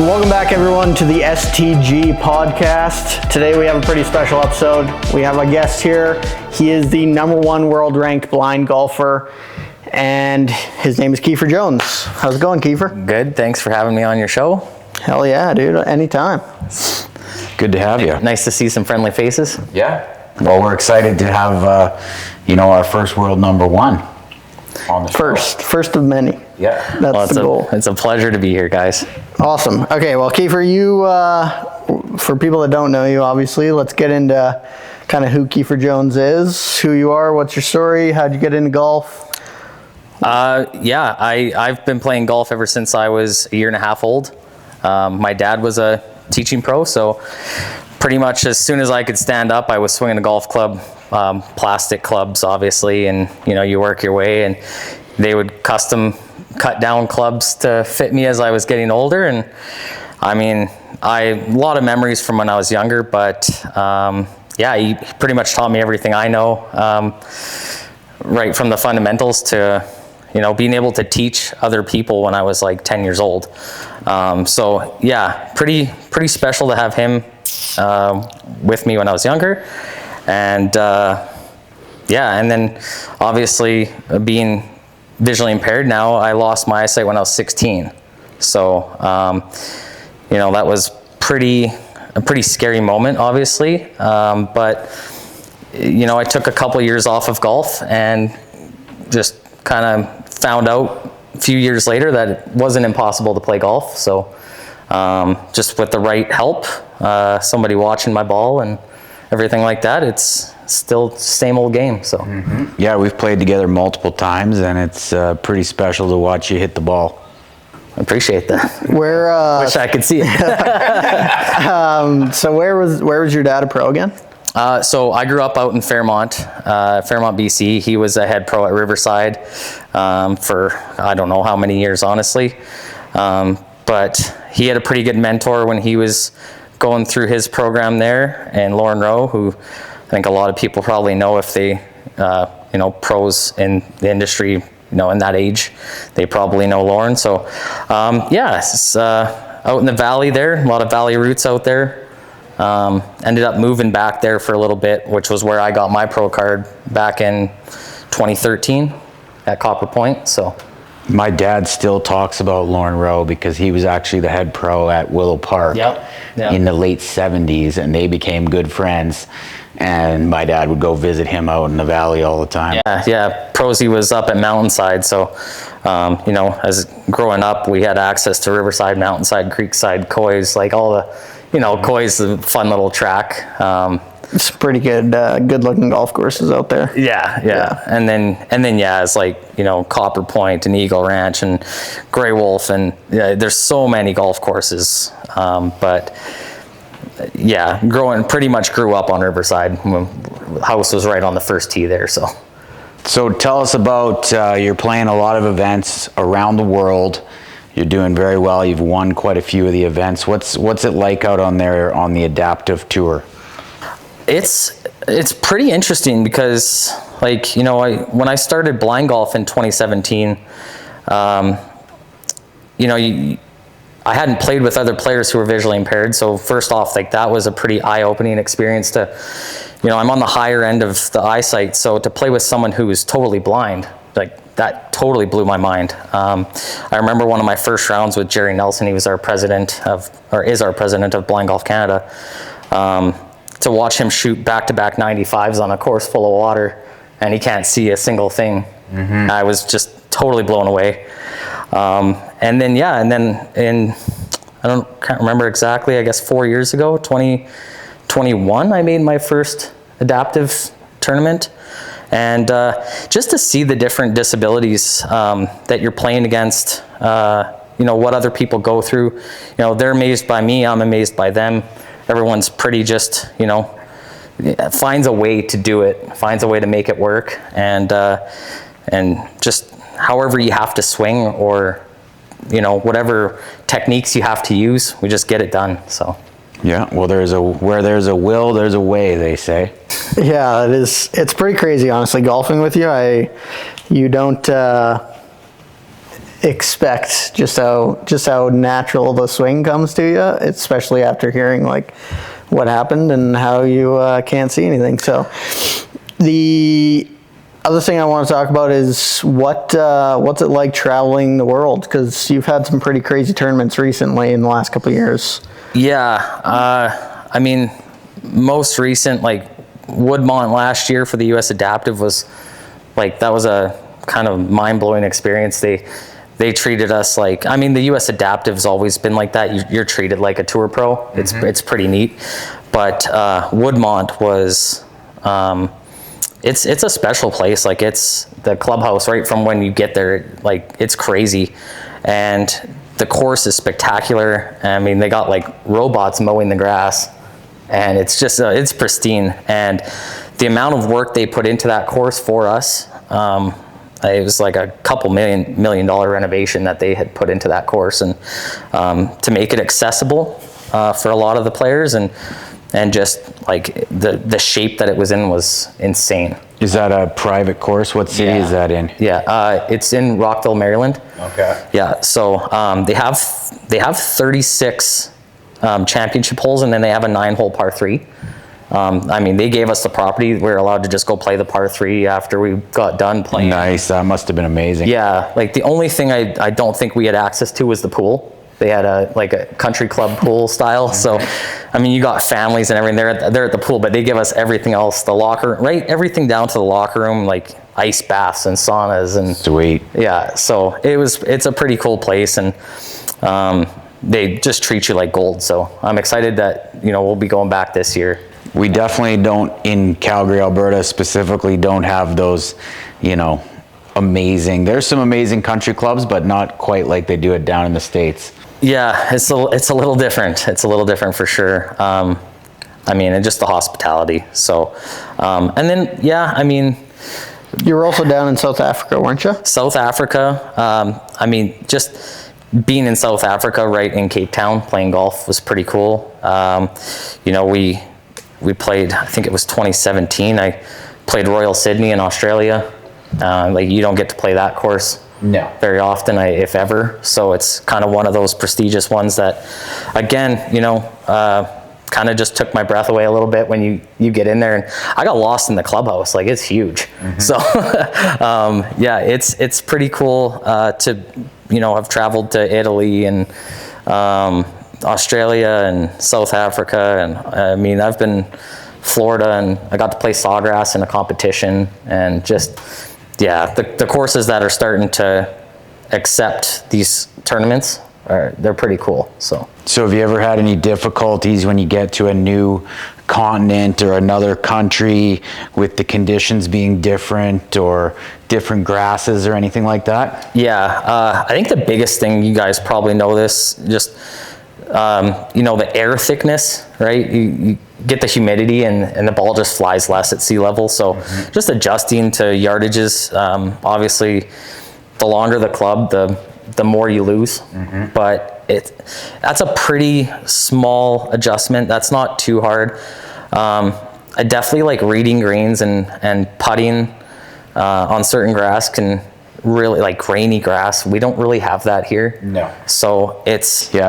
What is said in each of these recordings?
Welcome back, everyone, to the STG podcast. Today we have a pretty special episode. We have a guest here. He is the #1 world ranked blind golfer, and his name is Kiefer Jones. How's it going, Kiefer? Good. Thanks for having me on your show. Hell yeah, dude. Anytime. Good to have you. Nice to see some friendly faces. Yeah. Well, we're excited to have, our first world #1 on the show. First of many. Yeah. That's the goal. It's a pleasure to be here, guys. Awesome. Okay, well, Kiefer, you, for people that don't know you, obviously, let's get into kind of who Kiefer Jones is, who you are, what's your story, how'd you get into golf? I've been playing golf ever since I was a year and a half old. My dad was a teaching pro, so pretty much as soon as I could stand up, I was swinging a golf club, plastic clubs, obviously, and you work your way, and they would custom cut down clubs to fit me as I was getting older. And I mean, a lot of memories from when I was younger, but he pretty much taught me everything I know, right from the fundamentals to being able to teach other people when I was like 10 years old. Pretty special to have him with me when I was younger. And and then obviously being visually impaired now, I lost my eyesight when I was 16. So, that was a pretty scary moment, obviously. But I took a couple years off of golf and just kind of found out a few years later that it wasn't impossible to play golf. So, just with the right help, somebody watching my ball and everything like that, it's still the same old game. So Yeah, we've played together multiple times, and it's pretty special to watch you hit the ball. I appreciate that. Wish I could see it. So where was your dad a pro again? So I grew up out in Fairmont, BC. He was a head pro at Riverside for I don't know how many years, honestly. But he had a pretty good mentor when he was going through his program there, and Lauren Rowe, who I think a lot of people probably know if they, pros in the industry, in that age, they probably know Lauren. So, it's out in the valley there, a lot of valley roots out there. Ended up moving back there for a little bit, which was where I got my pro card back in 2013 at Copper Point. So. My dad still talks about Lauren Rowe because he was actually the head pro at Willow Park in the late 70s, and they became good friends. And my dad would go visit him out in the valley all the time. Yeah. Prosy was up at Mountainside, so as growing up, we had access to Riverside, Mountainside, Creekside, Coys, like all the, Coys, a fun little track. It's pretty good looking golf courses out there. Yeah. And then it's like, Copper Point and Eagle Ranch and Grey Wolf, and there's so many golf courses. Pretty much grew up on Riverside. The house was right on the first tee there, so. So tell us about, you're playing a lot of events around the world. You're doing very well. You've won quite a few of the events. What's it like out on there on the adaptive tour? It's pretty interesting because, when I started blind golf in 2017, I hadn't played with other players who were visually impaired. So first off, that was a pretty eye-opening experience to, I'm on the higher end of the eyesight. So to play with someone who is totally blind, that totally blew my mind. I remember one of my first rounds with Jerry Nelson. He was is our president of Blind Golf Canada. To watch him shoot back-to-back 95s on a course full of water, and he can't see a single thing. I was just totally blown away. And then can't remember exactly, I guess 4 years ago, 2021, I made my first adaptive tournament. And just to see the different disabilities that you're playing against, what other people go through, they're amazed by me, I'm amazed by them. Everyone's pretty just, finds a way to do it, finds a way to make it work, and just however you have to swing, or whatever techniques you have to use, we just get it done. So yeah, well, where there's a will, there's a way, they say. Yeah, it is. It's pretty crazy, honestly, golfing with you. You don't expect just how natural the swing comes to you, especially after hearing like what happened and how you can't see anything. So the other thing I want to talk about is what's it like traveling the world, because you've had some pretty crazy tournaments recently in the last couple of years. Yeah, I mean, most recent, like Woodmont last year for the US Adaptive was like, that was a kind of mind-blowing experience. They treated us like, I mean, the US Adaptive's always been like that. You're treated like a tour pro. It's pretty neat. But Woodmont was, it's a special place. Like, it's the clubhouse right from when you get there, like, it's crazy. And the course is spectacular. I mean, they got like robots mowing the grass, and it's just, it's pristine. And the amount of work they put into that course for us, it was like a couple million dollar renovation that they had put into that course, and to make it accessible for a lot of the players, and just like the shape that it was in was insane. Is that a private course? What city is that in? Yeah, it's in Rockville, Maryland. Okay. Yeah, so they have 36 championship holes, and then they have a 9-hole par 3. I mean, they gave us the property. We were allowed to just go play the par 3 after we got done playing. Nice, that must have been amazing. Yeah, like the only thing I don't think we had access to was the pool. They had a country club pool style. So, I mean, you got families and everything. They're at the pool, but they give us everything else. The locker, right? Everything down to the locker room, like ice baths and saunas and. Sweet. Yeah, so it's a pretty cool place, and they just treat you like gold. So I'm excited that, we'll be going back this year. We definitely don't, in Calgary, Alberta specifically, don't have those, amazing. There's some amazing country clubs, but not quite like they do it down in the States. Yeah, it's a little different. It's a little different for sure. I mean, and just the hospitality. So, and then, yeah, I mean. You were also down in South Africa, weren't you? South Africa. I mean, just being in South Africa, right in Cape Town, playing golf was pretty cool. We played, I think it was 2017. I played Royal Sydney in Australia. Like, you don't get to play that course very often, if ever. So it's kind of one of those prestigious ones that, again, kind of just took my breath away a little bit when you get in there. And I got lost in the clubhouse. Like, it's huge. So yeah, it's pretty cool to, I've traveled to Italy and Australia and South Africa, and I mean, I've been Florida, and I got to play sawgrass in a competition, and just, yeah, the courses that are starting to accept these tournaments they're pretty cool. So have you ever had any difficulties when you get to a new continent or another country with the conditions being different or different grasses or anything like that? Yeah, I think the biggest thing, you guys probably know this, just the air thickness, right? You get the humidity, and the ball just flies less at sea level. So just adjusting to yardages. Obviously, the longer the club, the more you lose. But that's a pretty small adjustment. That's not too hard. I definitely like reading greens and putting on certain grass can really, like grainy grass, we don't really have that here. No. So it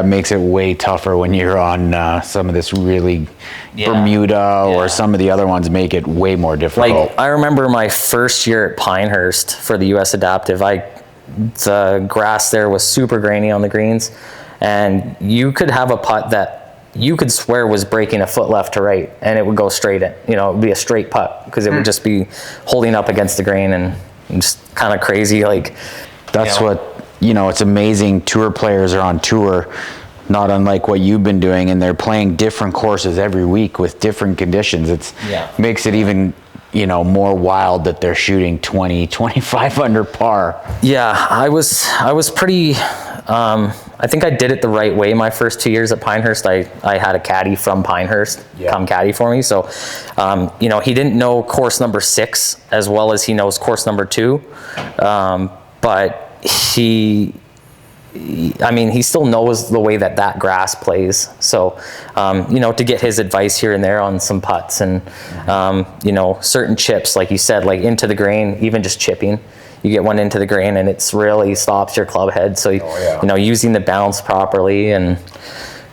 makes it way tougher when you're on some of this really Bermuda or some of the other ones make it way more difficult. Like, I remember my first year at Pinehurst for the US Adaptive, the grass there was super grainy on the greens, and you could have a putt that you could swear was breaking a foot left to right, and it would go straight in. It would be a straight putt because it would just be holding up against the grain, and just kind of crazy. Like, that's what, it's amazing. Tour players are on tour, not unlike what you've been doing, and they're playing different courses every week with different conditions. Makes it even, more wild that they're shooting 20, 25 under par. Yeah, I was pretty, I think I did it the right way my first 2 years at Pinehurst. I had a caddy from Pinehurst come caddy for me. So, he didn't know course number 6 as well as he knows course number 2. But he still knows the way that grass plays. So, to get his advice here and there on some putts and, certain chips, like you said, like into the grain, even just chipping, you get one into the grain and it's really stops your club head. So, using the bounce properly and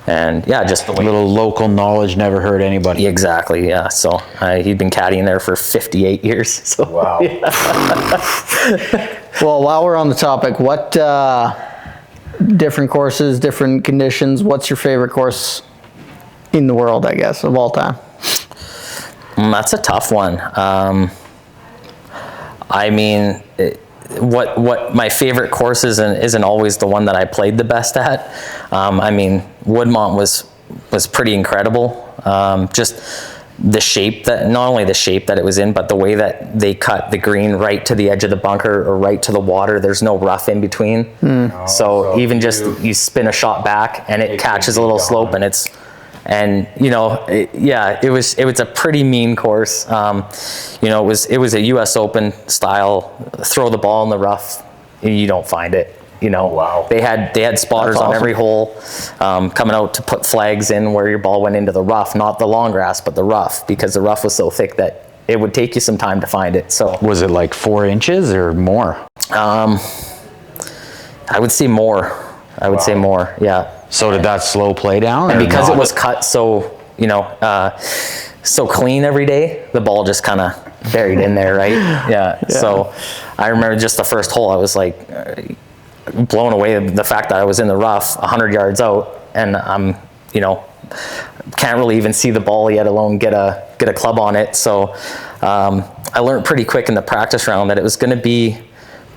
yeah, just the way. Little local knowledge never hurt anybody. Exactly, yeah. So he'd been caddying there for 58 years. So. Wow. Yeah. Well, while we're on the topic, what different courses, different conditions, what's your favorite course in the world, I guess, of all time? That's a tough one. I mean, what my favorite course isn't always the one that I played the best at. I mean, Woodmont was pretty incredible. Just the shape not only the shape that it was in, but the way that they cut the green right to the edge of the bunker or right to the water. There's no rough in between. So even just you spin a shot back and it catches a little slope and it was a pretty mean course. It was a US Open style, throw the ball in the rough, you don't find it. Wow. They had spotters on every hole, coming out to put flags in where your ball went into the rough, not the long grass, but the rough, because the rough was so thick that it would take you some time to find it. So was it like 4 inches or more? I would say more. Say more. Yeah. So did that slow play down? And because it was cut so clean every day, the ball just kind of buried in there, right? Yeah. So I remember just the first hole, I was like blown away the fact that I was in the rough 100 yards out and I'm, can't really even see the ball, yet alone get a club on it. So I learned pretty quick in the practice round that it was going to be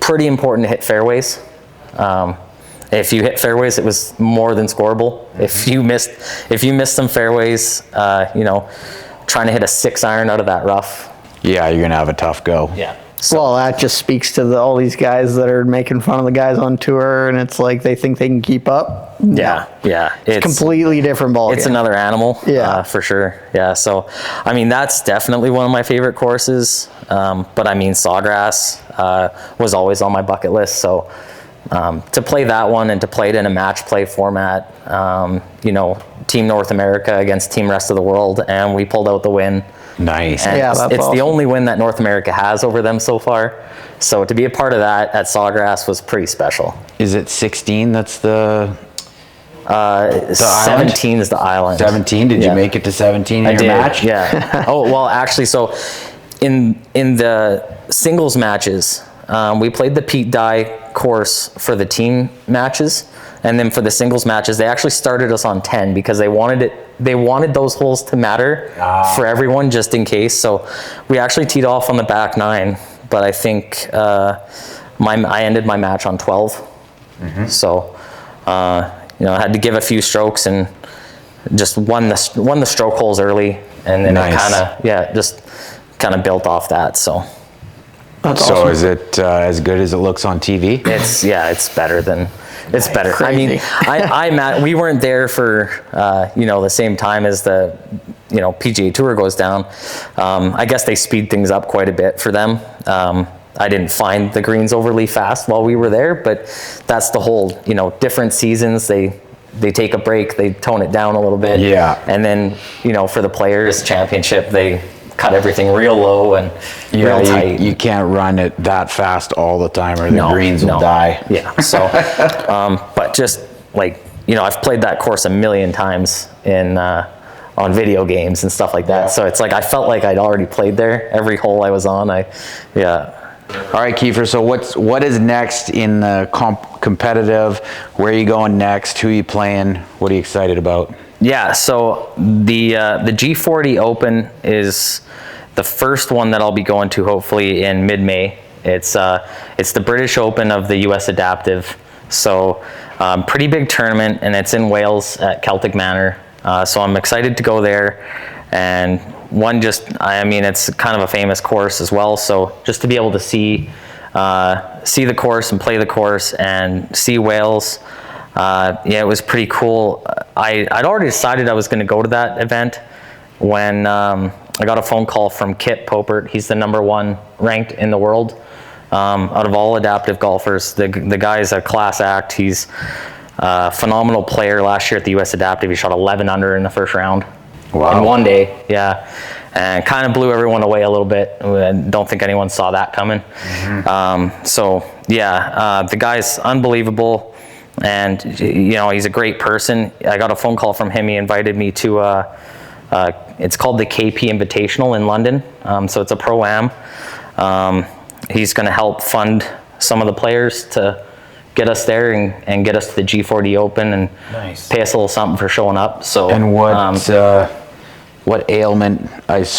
pretty important to hit fairways. If you hit fairways, it was more than scoreable. If you missed some fairways, trying to hit a 6-iron out of that rough. Yeah, you're gonna have a tough go. Yeah. Well, that just speaks to all these guys that are making fun of the guys on tour, and it's like they think they can keep up. Yeah, yeah. It's completely different ball. It's another animal, for sure. Yeah, so, I mean, that's definitely one of my favorite courses. But I mean, Sawgrass was always on my bucket list. So to play that one and to play it in a match play format, Team North America against Team Rest of the World, and we pulled out the win. Nice. And yeah, it's awesome. The only win that North America has over them so far. So to be a part of that at Sawgrass was pretty special. Is it 16 that's the 17 is the island. 17? Did you make it to 17 in your match? Yeah. Oh, well, actually, so in the singles matches, we played the Pete Dye course for the team matches. And then for the singles matches, they actually started us on 10 because they wanted those holes to matter for everyone just in case. So we actually teed off on the back 9, but I think I ended my match on 12. Mm-hmm. So I had to give a few strokes and just won the stroke holes early, and then it just kind of built off that. So. That's so awesome. Is it as good as it looks on TV? It's better than. It's better. Crazy. I mean, we weren't there for, the same time as the, PGA Tour goes down. I guess they speed things up quite a bit for them. I didn't find the greens overly fast while we were there, but that's the whole, different seasons. They take a break, they tone it down a little bit. Yeah. And then, for the Players Championship, they cut everything real low and real tight. You can't run it that fast all the time or the greens will die. Yeah. So, but just I've played that course a million times on video games and stuff like that. Yeah. So it's like I felt like I'd already played there every hole I was on. All right, Kiefer. So what is next in the competitive? Where are you going next? Who are you playing? What are you excited about? Yeah, so the G40 Open is the first one that I'll be going to hopefully in mid-May. It's the British Open of the US Adaptive. So pretty big tournament, and it's in Wales at Celtic Manor. So I'm excited to go there. And it's kind of a famous course as well. So just to be able to see the course and play the course and see Wales. It was pretty cool. I'd already decided I was going to go to that event when I got a phone call from Kit Popert. He's the #1 ranked in the world out of all adaptive golfers. The guy's a class act. He's a phenomenal player. Last year at the US Adaptive, he shot 11 under in the first round. Wow. In one day, yeah. and kind of blew everyone away a little bit. I don't think anyone saw that coming. So yeah, the guy's unbelievable, and he's a great person. I got a phone call from him. He invited me to it's called the KP Invitational in London. So it's a pro-am. He's going to help fund some of the players to get us there and get us to the G40 Open and pay us a little something for showing up. So and what ailment? It's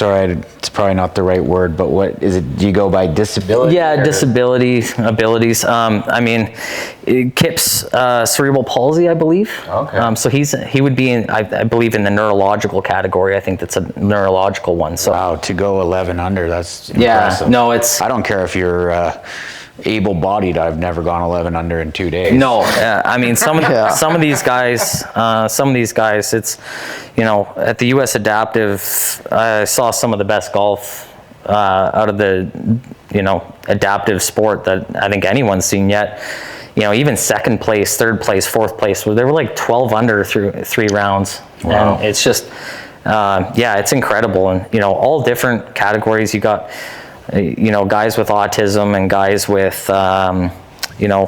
probably not the right word, but what is it? Do you go by disability? Yeah, disability, abilities. I mean, Kip's cerebral palsy, I believe. Okay. So he would be in, I believe, in the neurological category. I think that's a neurological one. So wow, to go 11 under, that's impressive. Yeah, no, it's. I don't care if you're able-bodied. I've never gone 11 under in 2 days. No, I mean some of these guys, it's at the U.S. Adaptive, I saw some of the best golf out of the adaptive sport that I think anyone's seen yet. Even second place, third place, fourth place, they were like 12 under through 3 rounds. Wow. And it's just it's incredible. And all different categories. You got guys with autism and guys with,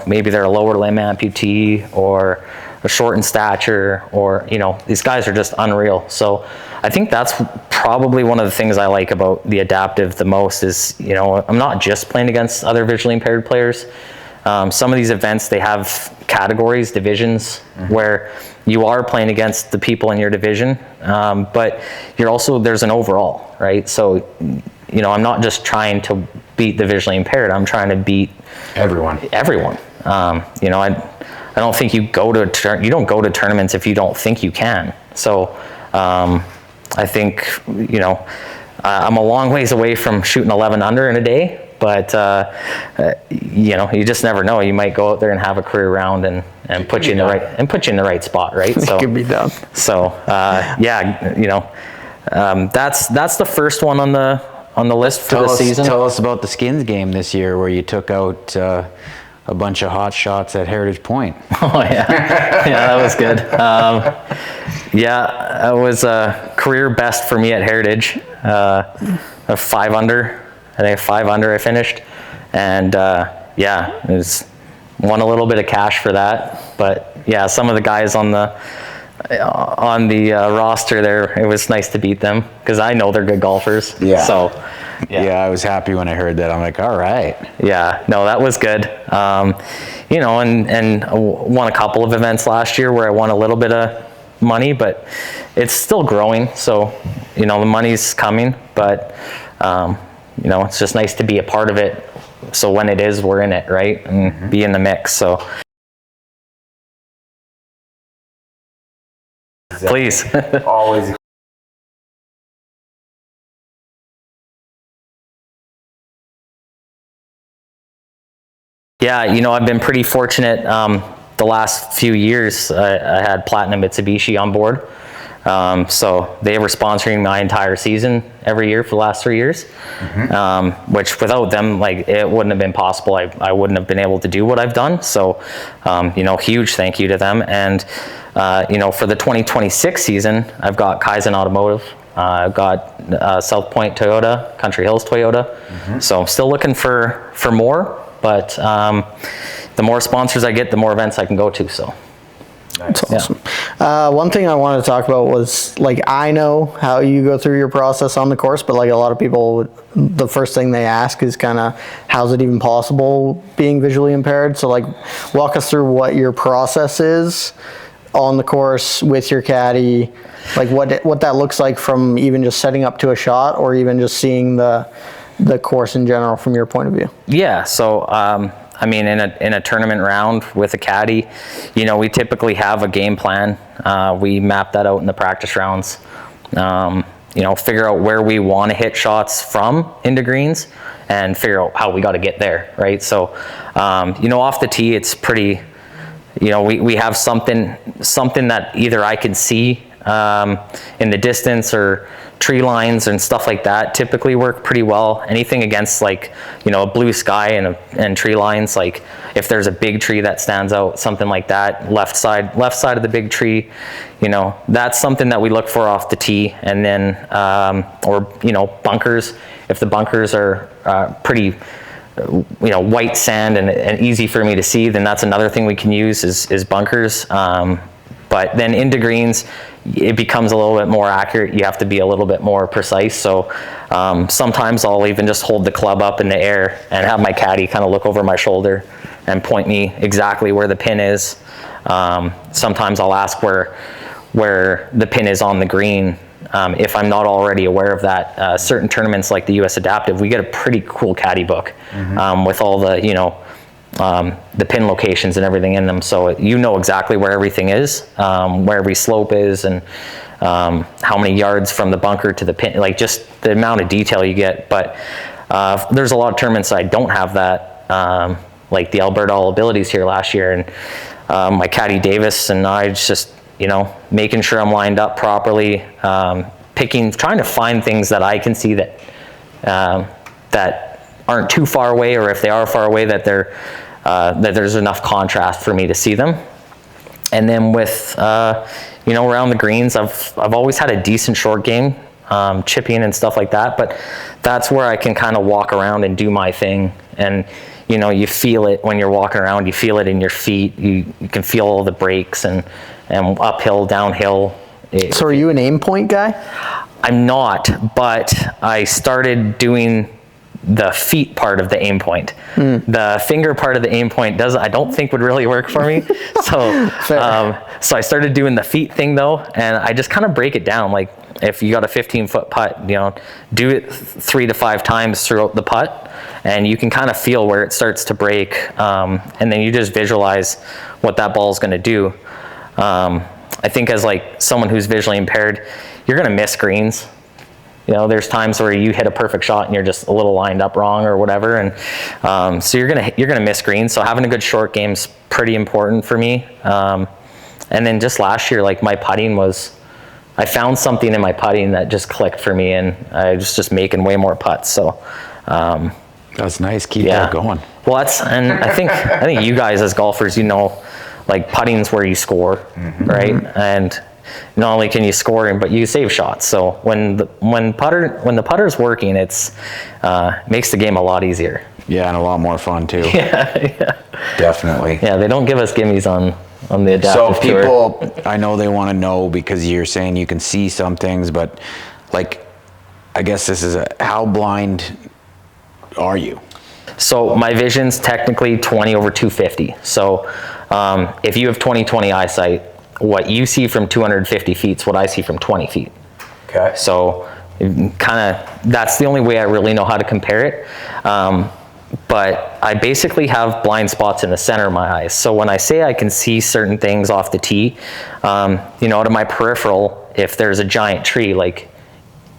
maybe they're a lower limb amputee or a short in stature, or, these guys are just unreal. So I think that's probably one of the things I like about the adaptive the most is, I'm not just playing against other visually impaired players. Some of these events, they have categories, divisions, where you are playing against the people in your division, but there's an overall, right? So, I'm not just trying to beat the visually impaired. I'm trying to beat everyone. I don't think you don't go to tournaments if you don't think you can. So, I think, I'm a long ways away from shooting 11 under in a day, but, you just never know. You might go out there and have a career round and put you in the right spot, right? So it could be done. So, that's the first one on the list for the season. Tell us about the skins game this year where you took out a bunch of hot shots at Heritage Point. Oh yeah, that was good. It was a career best for me at Heritage. A 5 under. I think 5 under I finished, and it was won a little bit of cash for that. But yeah, some of the guys on the roster there, it was nice to beat them because I know they're good golfers. Yeah. So yeah, I was happy when I heard that. I'm like, all right. Yeah, no, that was good. And won a couple of events last year where I won a little bit of money, but it's still growing. So, the money's coming, but it's just nice to be a part of it. So when it is, we're in it, right? And be in the mix. So please. Always. Yeah, I've been pretty fortunate. The last few years, I had Platinum Mitsubishi on board. So they were sponsoring my entire season every year for the last 3 years, which without them, it wouldn't have been possible. I wouldn't have been able to do what I've done. So, huge thank you to them. And, for the 2026 season, I've got Kaizen Automotive. I've got South Point Toyota, Country Hills Toyota. So I'm still looking for more, but the more sponsors I get, the more events I can go to. So. That's awesome. Yeah. One thing I wanted to talk about was, I know how you go through your process on the course, but a lot of people, the first thing they ask is kind of, how's it even possible being visually impaired? So walk us through what your process is on the course with your caddy, what that looks like from even just setting up to a shot or even just seeing the course in general from your point of view. Yeah. So, in a tournament round with a caddy, we typically have a game plan. We map that out in the practice rounds. Figure out where we want to hit shots from into greens and figure out how we got to get there, right? So, off the tee, it's pretty, we have something that either I can see in the distance or tree lines and stuff like that typically work pretty well. Anything against like, you know, a blue sky and tree lines, like if there's a big tree that stands out, something like that, left side of the big tree, you know, that's something that we look for off the tee. And then, or, you know, bunkers, if the bunkers are pretty, you know, white sand and easy for me to see, then that's another thing we can use is bunkers. But then into greens, it becomes a little bit more accurate. You have to be a little bit more precise. So sometimes I'll even just hold the club up in the air and have my caddy kind of look over my shoulder and point me exactly where the pin is. Sometimes I'll ask where the pin is on the green. If I'm not already aware of that. Certain tournaments like the US Adaptive, we get a pretty cool caddy book with all the, you know, the pin locations and everything in them. So you know exactly where everything is, where every slope is, and how many yards from the bunker to the pin, like just the amount of detail you get. But there's a lot of tournaments I don't have that, like the Alberta All Abilities here last year. And my caddy Davis and I just, you know, making sure I'm lined up properly, trying to find things that I can see that that aren't too far away, or if they are far away, that that there's enough contrast for me to see them. And then with you know, around the greens, I've always had a decent short game, chipping and stuff like that. But that's where I can kind of walk around and do my thing. And you know, you feel it when you're walking around. You feel it in your feet. You can feel all the breaks and uphill, downhill. So are you an aim point guy? I'm not, but I started doing the feet part of the aim point. The finger part of the aim point I don't think would really work for me. So so I started doing the feet thing though, and I just kind of break it down. Like if you got a 15-foot putt, you know, do it 3 to 5 times throughout the putt, and you can kind of feel where it starts to break, and then you just visualize what that ball is going to do. I think as like someone who's visually impaired, you're going to miss greens. You know, there's times where you hit a perfect shot and you're just a little lined up wrong or whatever, and so you're gonna miss greens. So having a good short game's pretty important for me. And then just last year, like my putting I found something in my putting that just clicked for me, and I was just making way more putts. So that's nice. Keep that going. Well, and I think you guys as golfers, you know, like putting's where you score, right? And not only can you score, but you save shots. So when the putter's working, it's makes the game a lot easier. Yeah, and a lot more fun too. Yeah. Definitely. Yeah, they don't give us gimmies on the adaptive So people, I know they want to know, because you're saying you can see some things, but like, I guess this is how blind are you? So my vision's technically 20 over 250. So if you have 20/20 eyesight, what you see from 250 feet is what I see from 20 feet. Okay. So that's the only way I really know how to compare it. But I basically have blind spots in the center of my eyes. So when I say I can see certain things off the tee, you know, out of my peripheral, if there's a giant tree, like,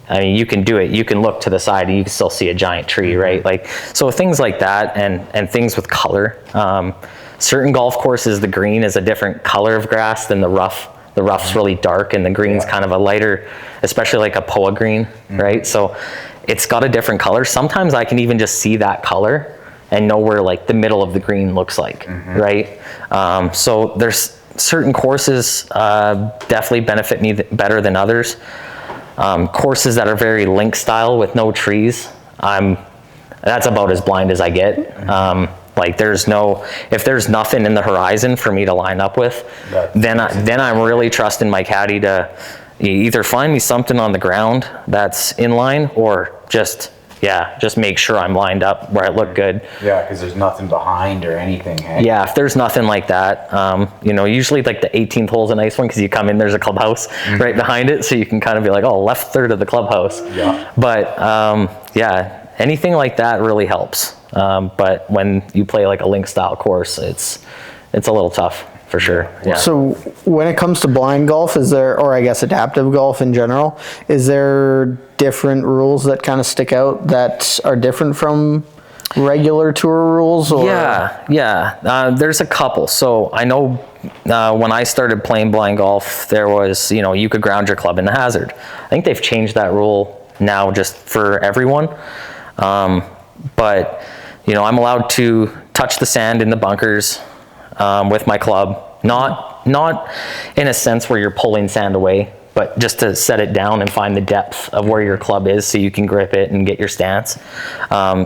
I mean, you can do it. You can look to the side and you can still see a giant tree, right? Like, so things like that, and things with color. Certain golf courses, the green is a different color of grass than the rough. The rough's really dark and the green's kind of a lighter, especially like a POA green, right? So it's got a different color. Sometimes I can even just see that color and know where like the middle of the green looks like, right? So there's certain courses definitely benefit me better than others. Courses that are very link style with no trees, that's about as blind as I get. Like if there's nothing in the horizon for me to line up with, then I'm really trusting my caddy to either find me something on the ground that's in line, or just make sure I'm lined up where I look good. Yeah, because there's nothing behind or anything. Hey? Yeah, if there's nothing like that, you know, usually like the 18th hole is a nice one because you come in, there's a clubhouse right behind it, so you can kind of be like, oh, left third of the clubhouse. Yeah. But anything like that really helps. But when you play like a link style course, it's a little tough for sure. Yeah. So when it comes to blind golf, or I guess adaptive golf in general, is there different rules that kind of stick out that are different from regular tour rules? Or? Yeah. There's a couple. So I know when I started playing blind golf, there was, you could ground your club in the hazard. I think they've changed that rule now just for everyone. But, I'm allowed to touch the sand in the bunkers with my club. Not in a sense where you're pulling sand away, but just to set it down and find the depth of where your club is so you can grip it and get your stance.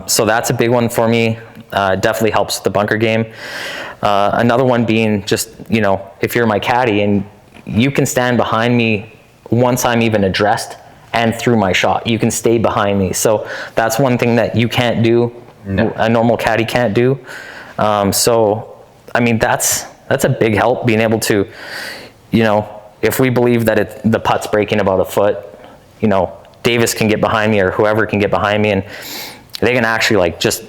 So that's a big one for me. Definitely helps with the bunker game. Another one being just, if you're my caddy and you can stand behind me once I'm even addressed and through my shot, you can stay behind me. So that's one thing that you can't do, a normal caddy can't do. So, I mean, that's a big help, being able to, if we believe that the putt's breaking about a foot, Davis can get behind me or whoever can get behind me, and they can actually just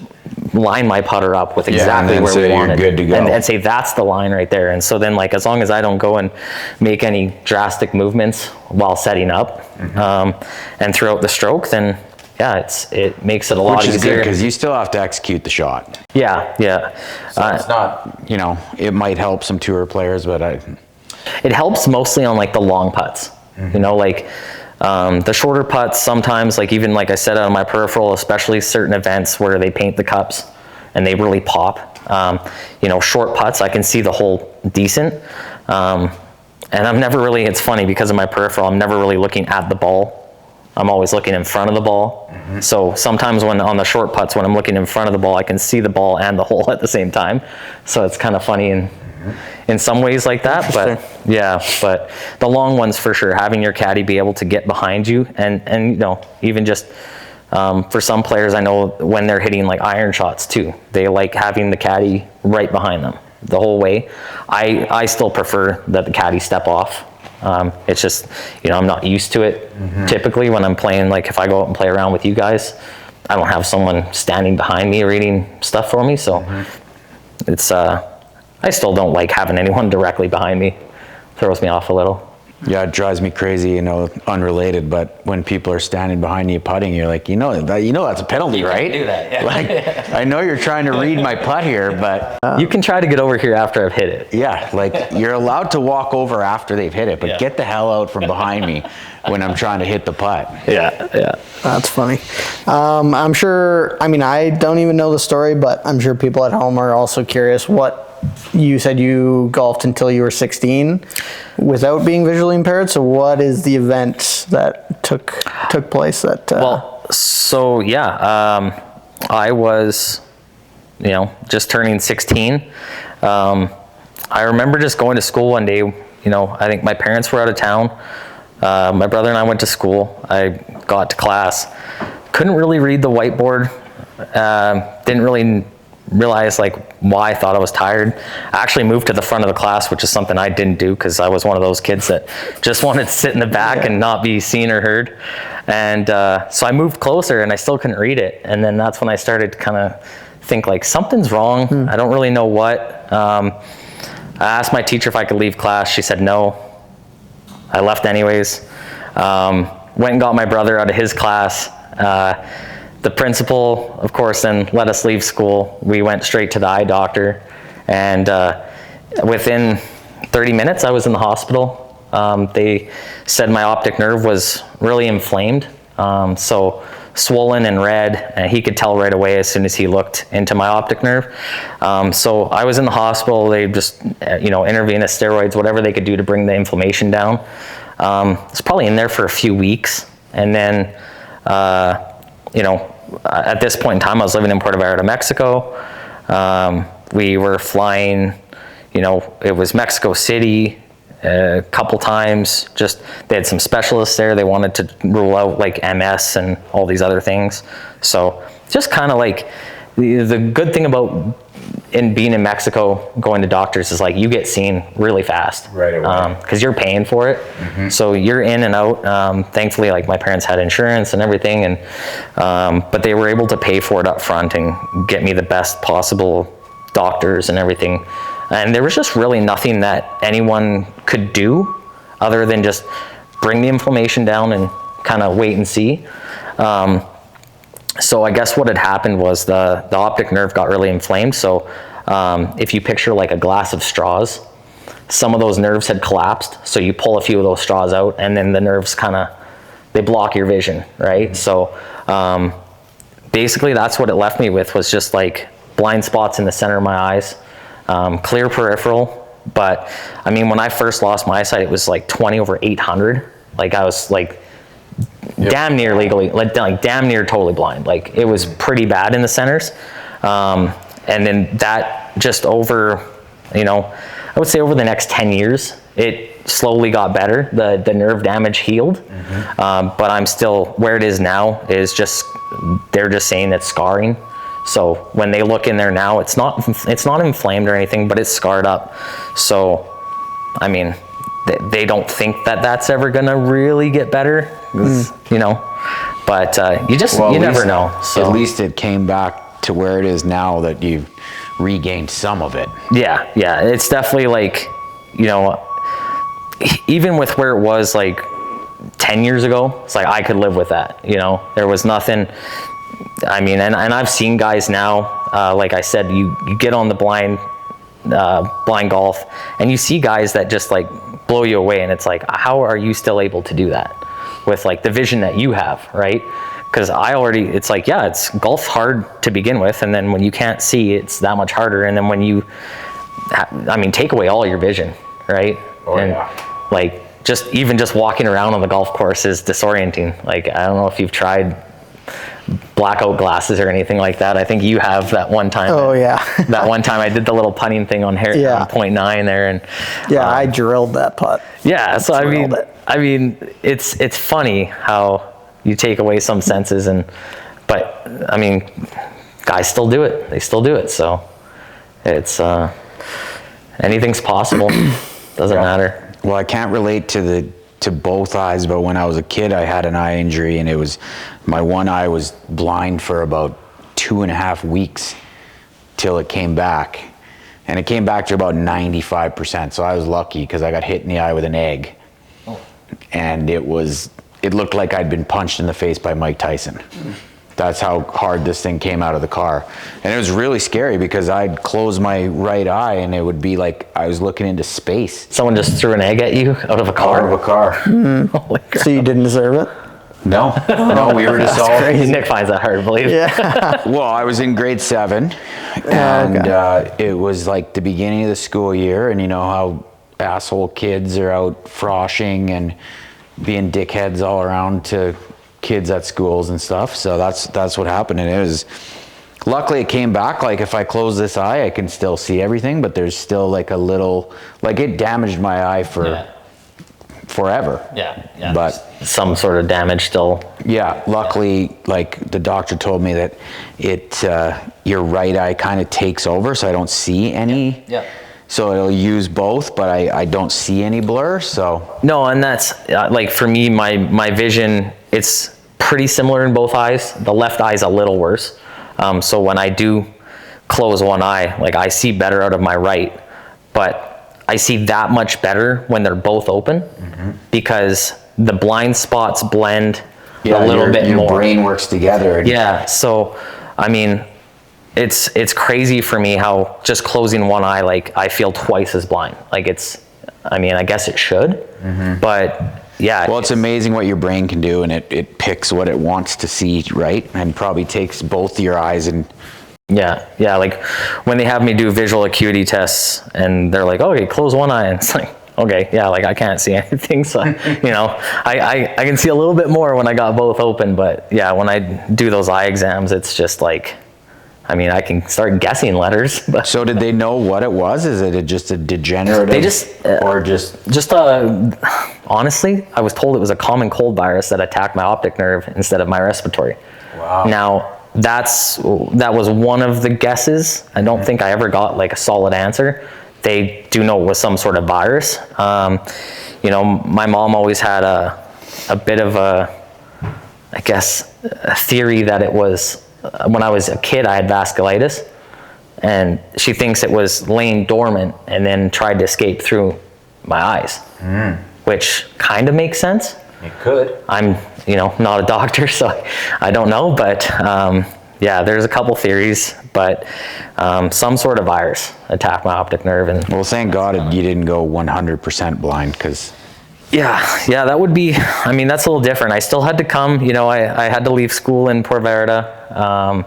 line my putter up with exactly where we want it. Good to go. And say that's the line right there. And so then as long as I don't go and make any drastic movements while setting up and throughout the stroke, then it makes it a lot easier. Which is good because you still have to execute the shot. Yeah. So it's not, it might help some tour players, but it helps mostly on the long putts. The shorter putts sometimes, even like I said on my peripheral, especially certain events where they paint the cups and they really pop. Short putts, I can see the hole decent. And I'm never really, it's funny because of my peripheral, I'm never really looking at the ball. I'm always looking in front of the ball. So sometimes when on the short putts, when I'm looking in front of the ball, I can see the ball and the hole at the same time. So it's kind of funny in some ways like that, but but the long ones for sure, having your caddy be able to get behind you and even just for some players, I know when they're hitting iron shots too, they like having the caddy right behind them the whole way. I still prefer that the caddy step off. It's just, I'm not used to it. Typically when I'm playing, if I go out and play around with you guys, I don't have someone standing behind me reading stuff for me. So it's, I still don't like having anyone directly behind me. Throws me off a little. Yeah, it drives me crazy, unrelated, but when people are standing behind you putting, you're like, that's a penalty, right? Do that, I know you're trying to read my putt here, but you can try to get over here after I've hit it. Yeah, you're allowed to walk over after they've hit it, but get the hell out from behind me when I'm trying to hit the putt. Yeah. That's funny. I'm sure, I don't even know the story, but I'm sure people at home are also curious. You said you golfed until you were 16 without being visually impaired. So what is the event that took place that I was just turning 16. I remember just going to school one day. I think my parents were out of town. My brother and I went to school. I got to class, couldn't really read the whiteboard. Didn't really realize why I thought I was tired. I actually moved to the front of the class, which is something I didn't do because I was one of those kids that just wanted to sit in the back and not be seen or heard. And so I moved closer and I still couldn't read it. And then that's when I started to kind of think something's wrong. I don't really know what. I asked my teacher if I could leave class. She said no. I left anyways. Went and got my brother out of his class. The principal, of course, then let us leave school. We went straight to the eye doctor, and within 30 minutes, I was in the hospital. They said my optic nerve was really inflamed, so swollen and red, and he could tell right away as soon as he looked into my optic nerve. So I was in the hospital. They just, intravenous steroids, whatever they could do to bring the inflammation down. It's probably in there for a few weeks, and then, at this point in time, I was living in Puerto Vallarta, Mexico. We were flying, it was Mexico City a couple times. Just, they had some specialists there. They wanted to rule out MS and all these other things. So just kind of the good thing about being in Mexico, going to doctors is you get seen really fast. Right away. Because you're paying for it. So you're in and out. Thankfully, my parents had insurance and everything, and but they were able to pay for it up front and get me the best possible doctors and everything. And there was just really nothing that anyone could do other than just bring the inflammation down and kind of wait and see. So I guess what had happened was the optic nerve got really inflamed. So if you picture like a glass of straws, some of those nerves had collapsed. So you pull a few of those straws out, and then the nerves they block your vision, right? So basically that's what it left me with, was just like blind spots in the center of my eyes, clear peripheral. But I mean, when I first lost my eyesight, it was like 20/800. Like I was like damn near legally, like damn near totally blind. Like it was pretty bad in the centers. And then that just over, you know, I would say over the next 10 years, it slowly got better. The nerve damage healed. But I'm still, where it is now is just, they're just saying it's scarring. So when they look in there now, it's not inflamed or anything, but it's scarred up. So, I mean, they don't think that that's ever gonna really get better, you know, but you never know. So at least it came back to where it is now, that you've regained some of it. Yeah, it's definitely like, you know, even with where it was like 10 years ago, it's like I could live with that, you know. There was nothing. I mean, and I've seen guys now, like I said, you get on the blind golf, and you see guys that just like blow you away, and it's like, how are you still able to do that with like the vision that you have, right? Because it's like, yeah, it's golf's hard to begin with, and then when you can't see, it's that much harder. And then when you, I mean, take away all your vision, right? Like just walking around on the golf course is disorienting. Like, I don't know if you've tried blackout glasses or anything like that. I think you have that one time. Oh yeah. That one time I did the little putting thing on on 0.9 there, and I drilled that putt. Yeah, so I mean, it's funny how you take away some senses, but I mean, guys still do it. They still do it. So it's anything's possible. Doesn't matter. Well, I can't relate to both eyes, but when I was a kid, I had an eye injury, and it was, my one eye was blind for about 2.5 weeks till it came back. And it came back to about 95%. So I was lucky, because I got hit in the eye with an egg. Oh. And it looked like I'd been punched in the face by Mike Tyson. That's how hard this thing came out of the car. And it was really scary, because I'd close my right eye and it would be like I was looking into space. Someone just threw an egg at you out of a car? Out of a car. Holy crap. So you didn't deserve it? No, we were just all... Nick finds that hard to believe. Yeah. Well, I was in grade 7, and it was like the beginning of the school year, and you know how asshole kids are out froshing and being dickheads all around to kids at schools and stuff. So that's what happened. And it was, luckily it came back. Like if I close this eye, I can still see everything, but there's still like a little, like it damaged my eye for forever. Yeah. But some sort of damage still. Yeah, luckily, like the doctor told me that your right eye kind of takes over, so I don't see any. Yeah. So it'll use both, but I don't see any blur, so. No, and that's, like for me, my vision, it's pretty similar in both eyes. The left eye is a little worse. So when I do close one eye, like I see better out of my right, but I see that much better when they're both open, because the blind spots blend a little bit more. Your brain works together. Yeah, so, I mean, it's crazy for me how just closing one eye, like I feel twice as blind. Like I mean, I guess it should, but yeah. Well, it's amazing what your brain can do, and it picks what it wants to see, right? And probably takes both your eyes and... Yeah, like when they have me do visual acuity tests and they're like, okay, close one eye, and it's like, okay, yeah, like I can't see anything, so you know, I can see a little bit more when I got both open, but yeah, when I do those eye exams, it's just like, I mean, I can start guessing letters. But so did they know what it was? Is it just a degenerative? They just honestly, I was told it was a common cold virus that attacked my optic nerve instead of my respiratory. Wow. Now, that was one of the guesses. I don't think I ever got like a solid answer. They do know it was some sort of virus. You know, my mom always had a bit of I guess, a theory that it was, when I was a kid, I had vasculitis, and she thinks it was laying dormant and then tried to escape through my eyes, which kind of makes sense. It could. I'm, not a doctor, so I don't know, but there's a couple theories, but some sort of virus attacked my optic nerve. And well, thank God you didn't go 100% blind, because that would be, that's a little different. I still had to come, I had to leave school in Port Vallarta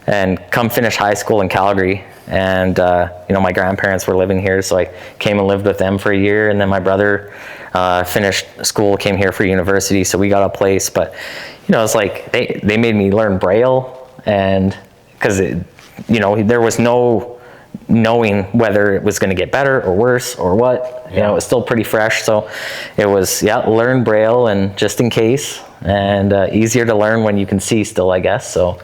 and come finish high school in Calgary. And, my grandparents were living here, so I came and lived with them for a year. And then my brother finished school, came here for university, so we got a place. But, it's like they made me learn Braille, and because, there was no knowing whether it was going to get better or worse or what. It was still pretty fresh, so it was learn Braille, and just in case, and easier to learn when you can see still, I guess. So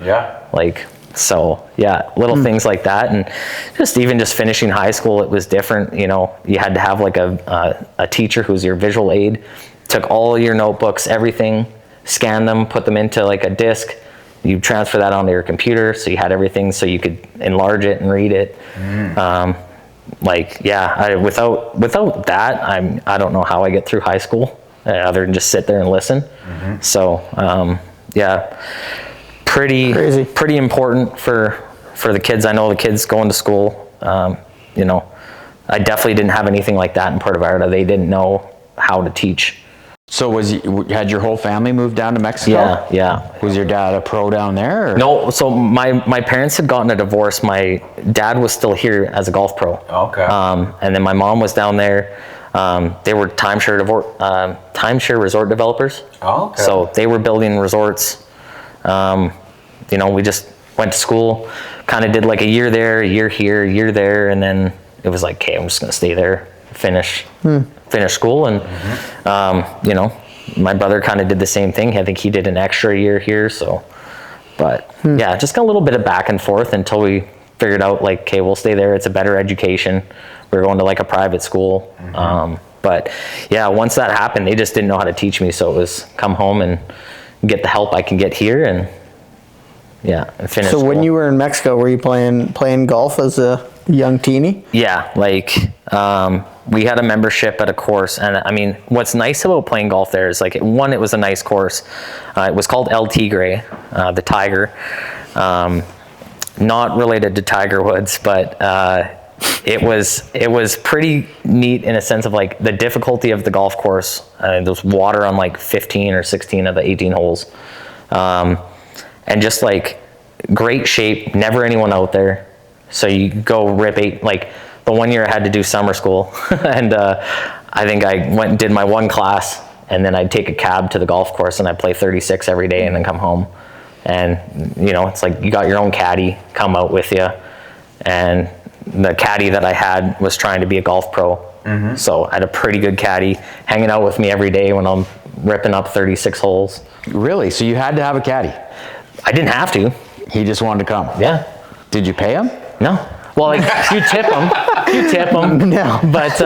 little things like that. And just finishing high school, it was different. You had to have like a teacher who's your visual aid, took all your notebooks, everything, scanned them, put them into like a disc. You transfer that onto your computer, so you had everything, so you could enlarge it and read it. Without that, I don't know how I get through high school, other than just sit there and listen. So pretty important for the kids. I know the kids going to school. I definitely didn't have anything like that in Puerto Vallarta. They didn't know how to teach. So had your whole family moved down to Mexico? Yeah. Was your dad a pro down there? Or? No, so my parents had gotten a divorce. My dad was still here as a golf pro. Okay. And then my mom was down there. They were timeshare resort developers. Oh, okay. So they were building resorts. We just went to school, kind of did like a year there, a year here, a year there, and then it was like, okay, I'm just gonna stay there, finish school. And my brother kind of did the same thing. I think he did an extra year here. So, but just got a little bit of back and forth until we figured out like, okay, we'll stay there. It's a better education. We were going to like a private school. But once that happened, they just didn't know how to teach me. So it was come home and get the help I can get here, and finish. So school. when you were in Mexico, were you playing golf as a young teenie? Yeah, we had a membership at a course, and what's nice about playing golf there is like, one, it was a nice course. It was called El Tigre, the Tiger. Not related to Tiger Woods, but it was pretty neat in a sense of like the difficulty of the golf course. There's water on like 15 or 16 of the 18 holes, and just like great shape, never anyone out there. So you go rip eight, like the one year I had to do summer school, and I think I went and did my one class, and then I'd take a cab to the golf course and I'd play 36 every day and then come home. And it's like you got your own caddy come out with you, and the caddy that I had was trying to be a golf pro. So I had a pretty good caddy hanging out with me every day when I'm ripping up 36 holes. Really? So you had to have a caddy? I didn't have to. He just wanted to come? Yeah. Did you pay him? No. Well, like you tip them. No. But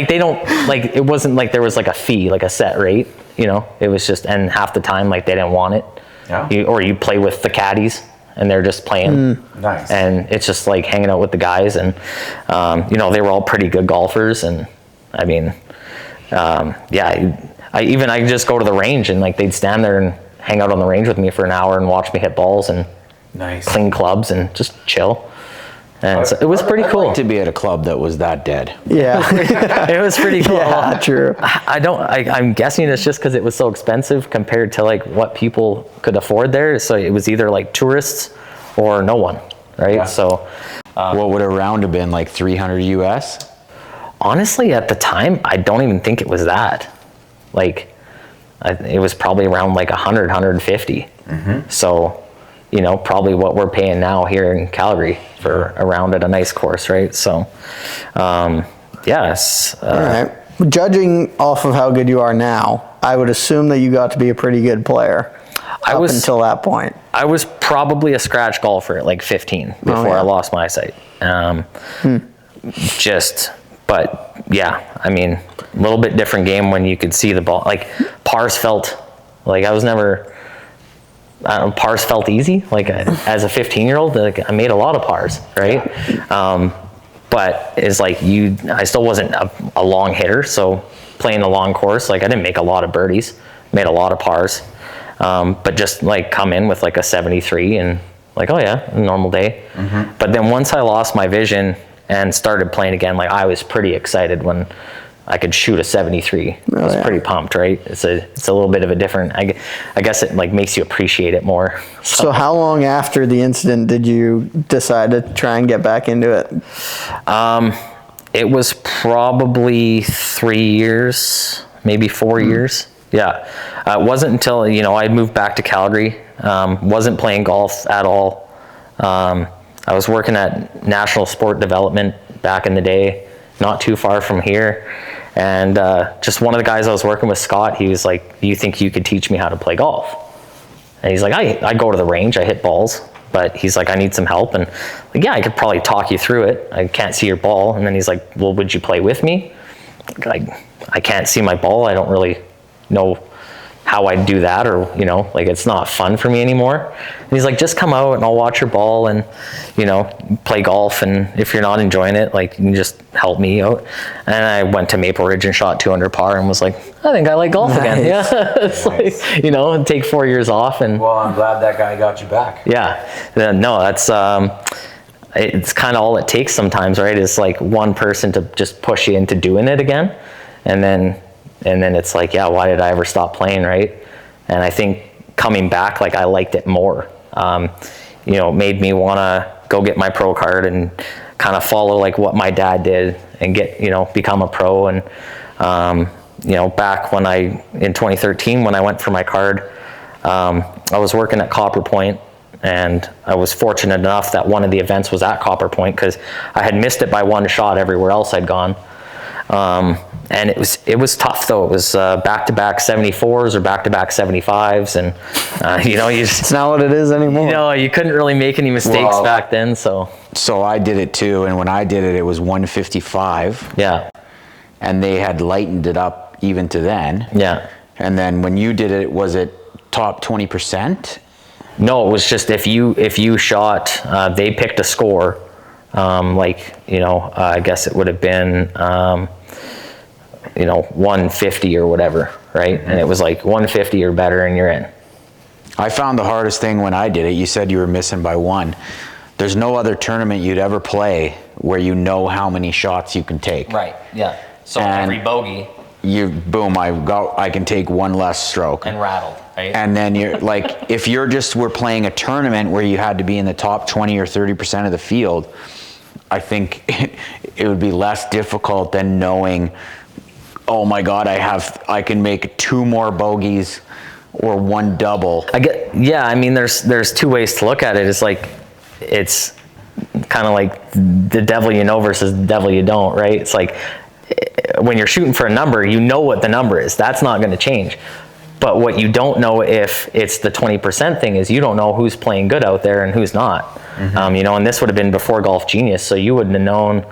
they don't, like, it wasn't like there was like a fee, like a set rate, it was just, and half the time like they didn't want it. Yeah. You play with the caddies and they're just playing. Nice. And it's just like hanging out with the guys, and they were all pretty good golfers, and I just go to the range and like they'd stand there and hang out on the range with me for an hour and watch me hit balls and clean clubs and just chill. And so it was pretty cool. I'd like to be at a club that was that dead. Yeah. It was pretty cool. Yeah, true. I'm guessing it's just because it was so expensive compared to like what people could afford there. So it was either like tourists or no one, right? Yeah. So what would a round have been, like 300 US? Honestly, at the time, I don't even think it was that. Like, it was probably around like 100, 150. So, probably what we're paying now here in Calgary for a round at a nice course, right? So, yes. All right. Judging off of how good you are now, I would assume that you got to be a pretty good player until that point. I was probably a scratch golfer at like 15 before I lost my eyesight. But yeah, a little bit different game when you could see the ball. Like pars felt like pars felt easy. Like as a 15-year-old, like I made a lot of pars, right? But it's like I still wasn't a long hitter. So playing a long course, like I didn't make a lot of birdies, made a lot of pars, but just like come in with like a 73 and like, oh yeah, a normal day. But then once I lost my vision and started playing again, like I was pretty excited when I could shoot a 73. I was pretty pumped, right? It's a little bit of a different, I guess it like makes you appreciate it more. So how long after the incident did you decide to try and get back into it? It was probably 3 years, maybe 4 years. Yeah. It wasn't until, you know, I'd moved back to Calgary, wasn't playing golf at all. I was working at National Sport Development back in the day, not too far from here. And just one of the guys I was working with, Scott, he was like, "Do you think you could teach me how to play golf?" And he's like, I go to the range, I hit balls, but he's like, "I need some help." And like, yeah, I could probably talk you through it. I can't see your ball. And then he's like, "Well, would you play with me?" I can't see my ball. I don't really know how I'd do that, or, you know, like it's not fun for me anymore. And he's like, "Just come out and I'll watch your ball and, you know, play golf. And if you're not enjoying it, like you can just help me out." And I went to Maple Ridge and shot 2 under par and was like, I think I like golf again. Yeah. It's like, you know, and take 4 years off. And well, I'm glad that guy got you back. Yeah. No, that's, it's kind of all it takes sometimes, right? It's like one person to just push you into doing it again. And then it's like, yeah, why did I ever stop playing, right? And I think coming back, like I liked it more. You know, it made me want to go get my pro card and kind of follow like what my dad did and get, you know, become a pro. And, you know, back when in 2013, when I went for my card, I was working at Copper Point, and I was fortunate enough that one of the events was at Copper Point because I had missed it by one shot everywhere else I'd gone. And it was tough though. It was back-to-back 74s or back-to-back 75s, and you know, it's not what it is anymore. You know, you couldn't really make any mistakes back then. So I did it too, and when I did it, it was 155. Yeah. And they had lightened it up even to then. Yeah. And then when you did it, was it top 20%? No, it was just if you shot, they picked a score. Like, you know, I guess it would have been, you know, 150 or whatever, right? And it was like 150 or better and you're in. I found the hardest thing when I did it, you said you were missing by one. There's no other tournament you'd ever play where you know how many shots you can take. Right, yeah. So and every bogey. Boom, I can take one less stroke. And rattled, right? And then you're like, if you're were playing a tournament where you had to be in the top 20 or 30% of the field, I think it would be less difficult than knowing, oh my God, I can make 2 more bogeys or 1 double. Yeah, I mean, there's 2 ways to look at it. It's like, it's kind of like the devil you know versus the devil you don't, right? It's like, when you're shooting for a number, you know what the number is. That's not going to change. But what you don't know, if it's the 20% thing, is you don't know who's playing good out there and who's not. Mm-hmm. You know, and this would have been before Golf Genius, so you wouldn't have known,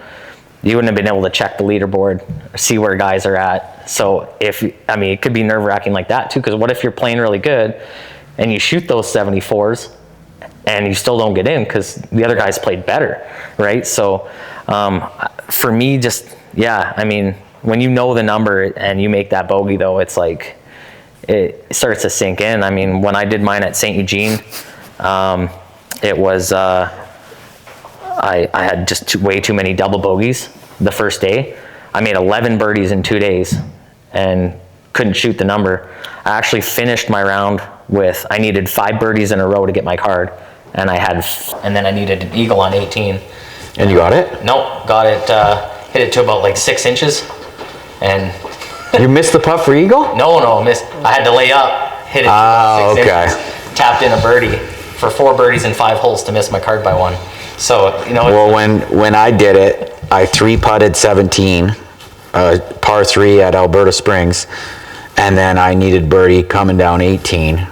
you wouldn't have been able to check the leaderboard, see where guys are at. So it could be nerve-wracking like that too, because what if you're playing really good and you shoot those 74s and you still don't get in because the other guys played better, right? So for me, just, yeah, I mean, when you know the number and you make that bogey though, it's like, it starts to sink in. I mean, when I did mine at St. Eugene, it was, I had just way too many double bogeys the first day. I made 11 birdies in 2 days and couldn't shoot the number. I actually finished my round with, I needed 5 birdies in a row to get my card, and then I needed an eagle on 18. And you got it? Nope, got it, hit it to about like 6 inches, and you missed the putt for eagle? No, missed. I had to lay up, hit it to 6 inches, tapped in a birdie for 4 birdies in 5 holes to miss my card by 1. So, you know. Well, when I did it, I 3-putted 17, par 3 at Alberta Springs, and then I needed birdie coming down 18,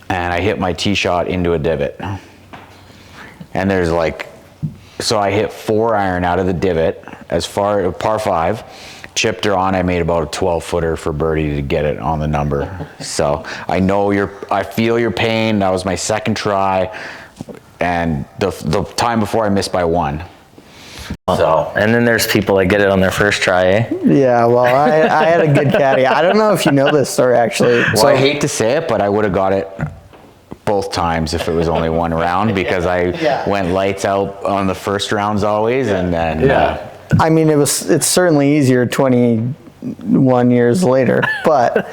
and I hit my tee shot into a divot. And there's like, so I hit 4-iron out of the divot as far par 5. Chipped her on. I made about a 12-footer for birdie to get it on the number. So I feel your pain. That was my second try, and the time before I missed by 1. So, and then there's people that get it on their first try, eh? Yeah, well, I had a good caddy. I don't know if you know this story, actually. well, I hate to say it, but I would have got it both times if it was only one round, because I went lights out on the first rounds always, and then I mean, it's certainly easier 21 years later, but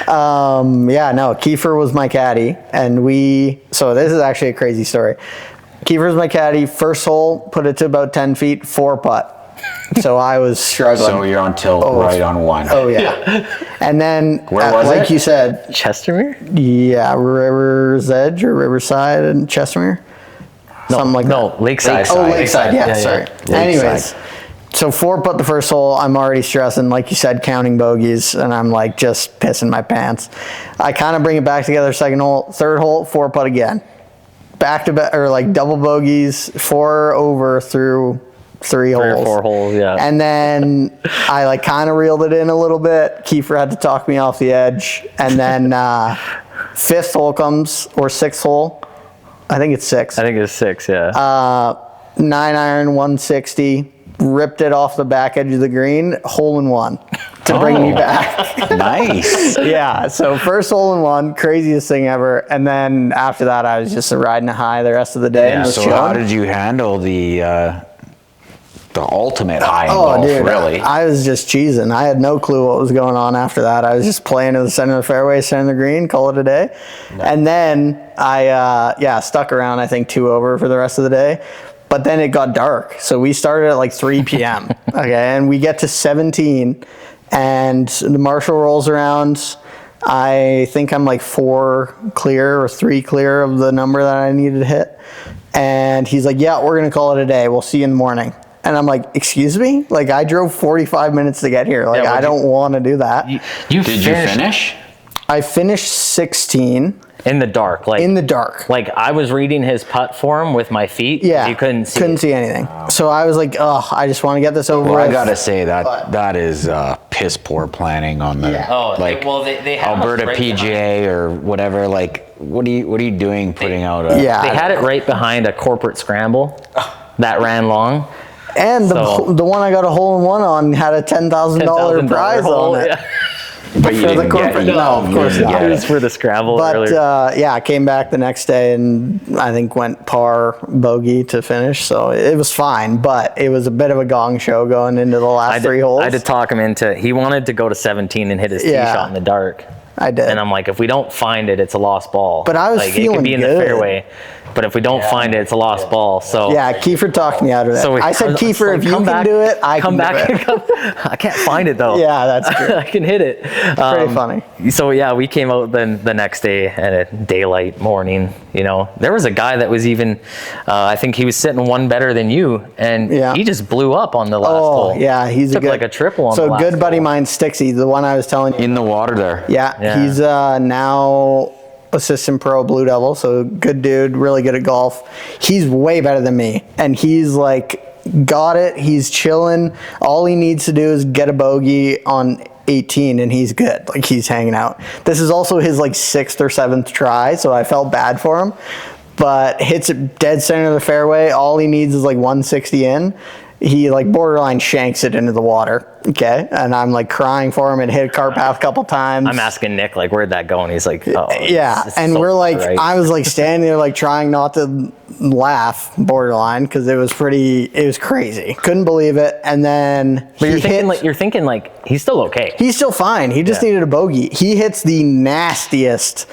yeah, no, Kiefer was my caddy, and so this is actually a crazy story. Kiefer's my caddy. First hole, put it to about 10 feet, 4 putt. So I was struggling. So you're on tilt right on one. Oh yeah. And then, Where was like it? you said, Chestermere? yeah, River's Edge or Riverside and Chestermere, something like that. No, Lakeside. Oh, Lakeside. Yeah, sorry. Lakeside. Anyways, so 4 putt the first hole. I'm already stressing, like you said, counting bogeys, and I'm like just pissing my pants. I kind of bring it back together. Second hole, third hole, 4 putt again. Back to back, or like double bogeys, 4 over through 3 holes. 3 or 4 holes, yeah. And then I like kind of reeled it in a little bit. Kiefer had to talk me off the edge. And then 5th hole comes, or 6th hole. I think it's 6. I think it's 6, yeah. 9 iron, 160. Ripped it off the back edge of the green, hole in one to bring me back. Nice. Yeah, so first hole in one, craziest thing ever. And then after that, I was just riding a high the rest of the day. Yeah, and was So chilling. how did you handle the ultimate high in golf, dude, really? I was just cheesing. I had no clue what was going on after that. I was just playing in the center of the fairway, center of the green, call it a day. Nice. And then I stuck around, I think 2 over for the rest of the day. But then it got dark. So we started at like 3 p.m. Okay, and we get to 17, and the marshal rolls around. I think I'm like 4 clear or 3 clear of the number that I needed to hit. And he's like, yeah, we're going to call it a day. We'll see you in the morning. And I'm like, excuse me? Like, I drove 45 minutes to get here. Like, I don't want to do that. Did you finish? I finished 16. In the dark, like in the dark. Like I was reading his putt form with my feet. Yeah, you couldn't see anything. So I was like, oh, I just want to get this over with. I gotta say that is piss poor planning on the they had Alberta PGA or whatever. Like, what are you doing putting out a? Yeah, they had it right behind a corporate scramble that ran long. And the one I got a hole in one on had a $10,000 prize on it. Yeah. But you didn't get it. No, of course not. It was for the scramble. But yeah, I came back the next day and I think went par bogey to finish. So it was fine, but it was a bit of a gong show going into the last 3 holes. I had to talk him into. He wanted to go to 17 and hit his tee shot in the dark. I did. And I'm like, if we don't find it, it's a lost ball. But I was like, feeling it could be in good. the fairway. But if we don't find it, it's a lost ball. So yeah, Kiefer talked me out of that. So I said, Kiefer, if you can do it, I can do it. I can't find it though. Yeah, that's good. I can hit it. Pretty funny. So yeah, we came out then the next day at a daylight morning. You know, there was a guy that was even, I think he was sitting one better than you, and he just blew up on the last hole. Oh yeah, he's took like a triple on the last So good buddy hole. mine, Stixie, the one I was telling you. In the water there. Yeah, he's now assistant pro Blue Devil, so good dude, really good at golf. He's way better than me, and he's like got it. He's chilling. All he needs to do is get a bogey on 18 and he's good. Like, he's hanging out. This is also his like 6th or 7th try, so I felt bad for him, but hits it dead center of the fairway. All he needs is like 160 in. He like borderline shanks it into the water. Okay. And I'm like crying for him and hit a cart path a couple times. I'm asking Nick, like, where'd that go? And he's like, oh. Yeah. And so we're like, I was like standing there, like trying not to laugh borderline because it was crazy. Couldn't believe it. And then but you're thinking like, he's still okay. He's still fine. He just needed a bogey. He hits the nastiest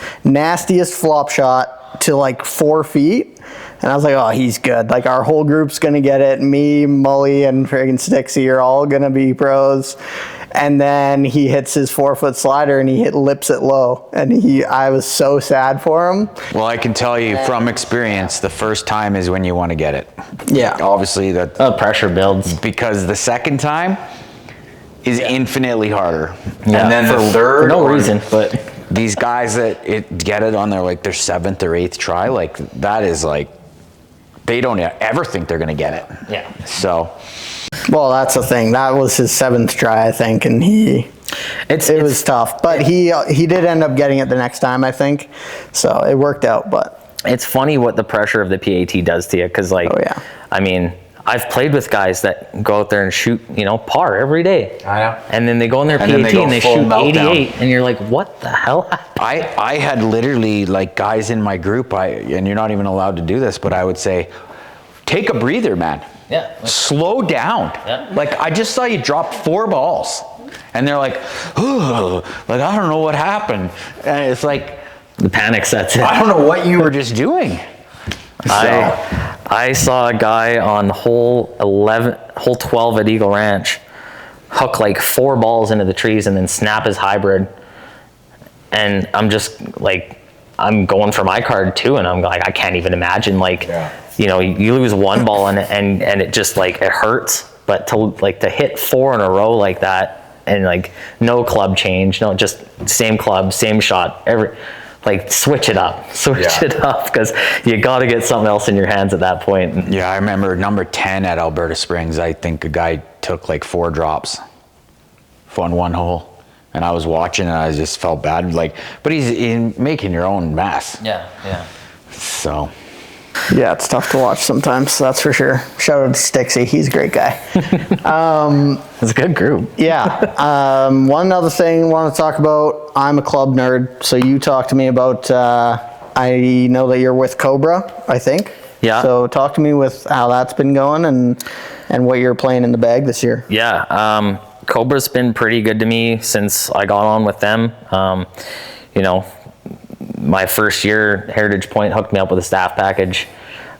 flop shot to like 4 feet. And I was like, oh, he's good. Like, our whole group's going to get it. Me, Mully, and friggin' Stixie are all going to be pros. And then he hits his 4-foot slider and he lips it low. And I was so sad for him. Well, I can tell you from experience, the first time is when you want to get it. Yeah. Obviously, that pressure builds. Because the second time is infinitely harder. Yeah. And then the third, for no reason, but these guys that get it on their 7th or 8th try, like, that is like, they don't ever think they're going to get it. Yeah. So. Well, that's the thing. That was his 7th try, I think, and it was tough. But he did end up getting it the next time, I think. So it worked out. But it's funny what the pressure of the PAT does to you, because I mean, I've played with guys that go out there and shoot, par every day. I know. And then they go in their PAT and they shoot 88, and you're like, what the hell happened? I had literally like guys in my group, and you're not even allowed to do this, but I would say, take a breather, man. Yeah. Slow down. Yeah. Like, I just saw you drop 4 balls. And they're like, oh, like, I don't know what happened. And it's like, The panic sets in. I don't know what you were just doing. I saw a guy on hole 12 at Eagle Ranch hook like 4 balls into the trees and then snap his hybrid. And I'm just like, I'm going for my card too, and I'm like, I can't even imagine, like, you lose 1 ball and it just like, it hurts. But to hit 4 in a row like that, and like no club change, no, just same club, same shot, switch it up, because you got to get something else in your hands at that point. Yeah, I remember number 10 at Alberta Springs, I think a guy took like 4 drops on 1 hole, and I was watching and I just felt bad, like, but he's in making your own mess. Yeah. So. Yeah, it's tough to watch sometimes, that's for sure. Shout out to Stixie, he's a great guy. It's a good group. Yeah. One other thing I want to talk about, I'm a club nerd, so you talk to me about, I know that you're with Cobra, I think. Yeah. So talk to me with how that's been going and what you're playing in the bag this year. Yeah. Cobra's been pretty good to me since I got on with them. My first year, Heritage Point hooked me up with a staff package.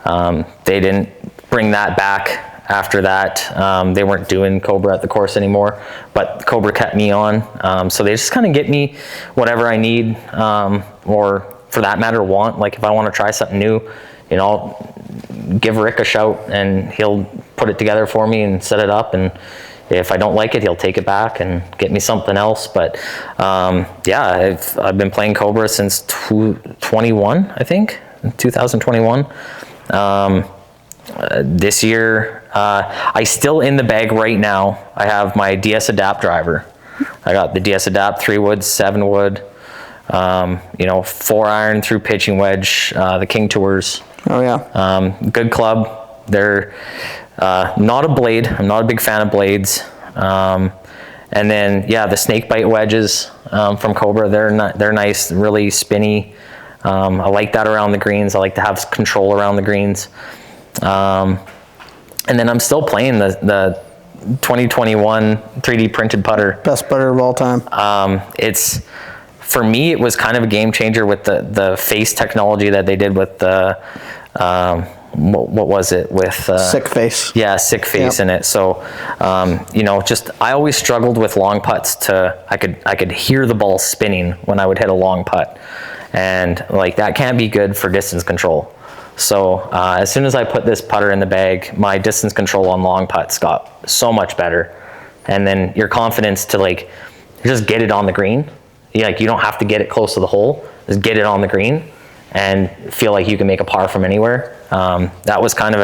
They didn't bring that back after that. They weren't doing Cobra at the course anymore, but Cobra kept me on. So they just kind of get me whatever I need, or for that matter, want. Like if I want to try something new, I'll give Rick a shout and he'll put it together for me and set it up. And if I don't like it, he'll take it back and get me something else. But I've been playing Cobra since 21, I think, 2021. This year, I still in the bag right now. I have my DS Adapt driver. I got the DS Adapt 3-wood, 7-wood, 4-iron through pitching wedge, the King Tours. Oh yeah. Good club. They're not a blade. I'm not a big fan of blades. And then the snake bite wedges from Cobra. They're nice, really spinny. I like that around the greens. I like to have control around the greens. And then I'm still playing the 2021 3D printed putter. Best putter of all time. It's, for me, it was kind of a game changer with the face technology that they did with the what was it with Sick Face. Yeah, Sick Face in it. So I always struggled with long putts. I could hear the ball spinning when I would hit a long putt, and like that can't be good for distance control. So as soon as I put this putter in the bag, my distance control on long putts got so much better, and then your confidence to just get it on the green. You don't have to get it close to the hole. Just get it on the green and feel like you can make a par from anywhere. That was kind of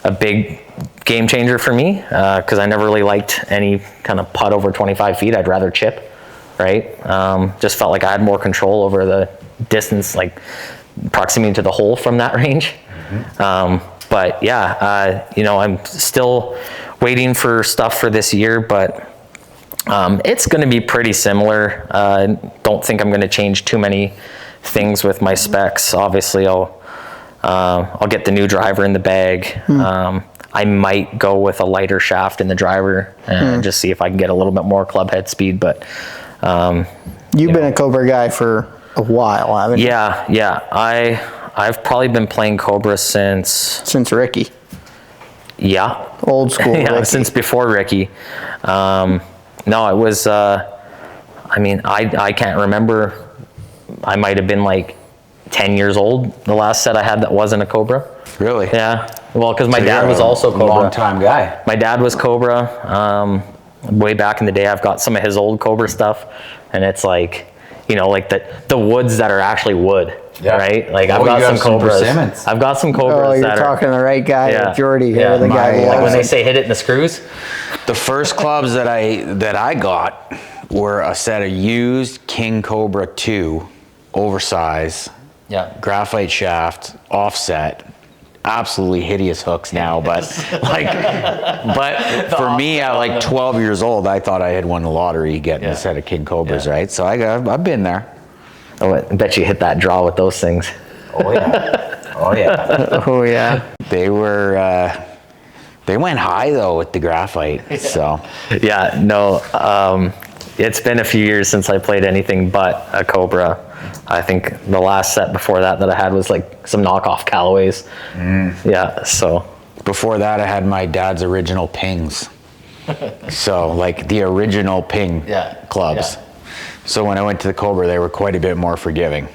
a big game changer for me, because I never really liked any kind of putt over 25 feet. I'd rather chip, right? Just felt like I had more control over the distance, like proximity to the hole from that range. Mm-hmm. I'm still waiting for stuff for this year, but it's going to be pretty similar. Don't think I'm going to change too many things with my specs. Obviously, I'll get the new driver in the bag. I might go with a lighter shaft in the driver and just see if I can get a little bit more club head speed. But you've been a Cobra guy for a while, haven't you? Yeah. I've probably been playing Cobra since Ricky. Yeah. Old school. Yeah, Ricky. Since before Ricky. No, it was. I can't remember. I might have been like 10 years old. The last set I had that wasn't a Cobra. Really? Yeah. Well, because my dad was also Cobra. Long time guy. My dad was Cobra. Way back in the day, I've got some of his old Cobra stuff, and it's like the woods that are actually wood. Yeah. Right? Like I've got some Cobras. I've got some Cobras. Oh, you're talking to the right guy, Jordy. Yeah. The guy like when they say hit it in the screws. The first clubs that I got were a set of used King Cobra 2, oversized, yeah, graphite shaft, offset, absolutely hideous hooks now, but but for me at like 12 years old, I thought I had won the lottery getting a set of king cobras, right? So I've been there. Oh, I bet you hit that draw with those things. Oh yeah. Oh yeah. Oh yeah. They were they went high though with the graphite. So Yeah, no, it's been a few years since I played anything but a Cobra. I think the last set before that I had was like some knockoff Callaways. Yeah, so. before that I had my dad's original pings. So like the original ping clubs. Yeah. So when I went to the Cobra, they were quite a bit more forgiving.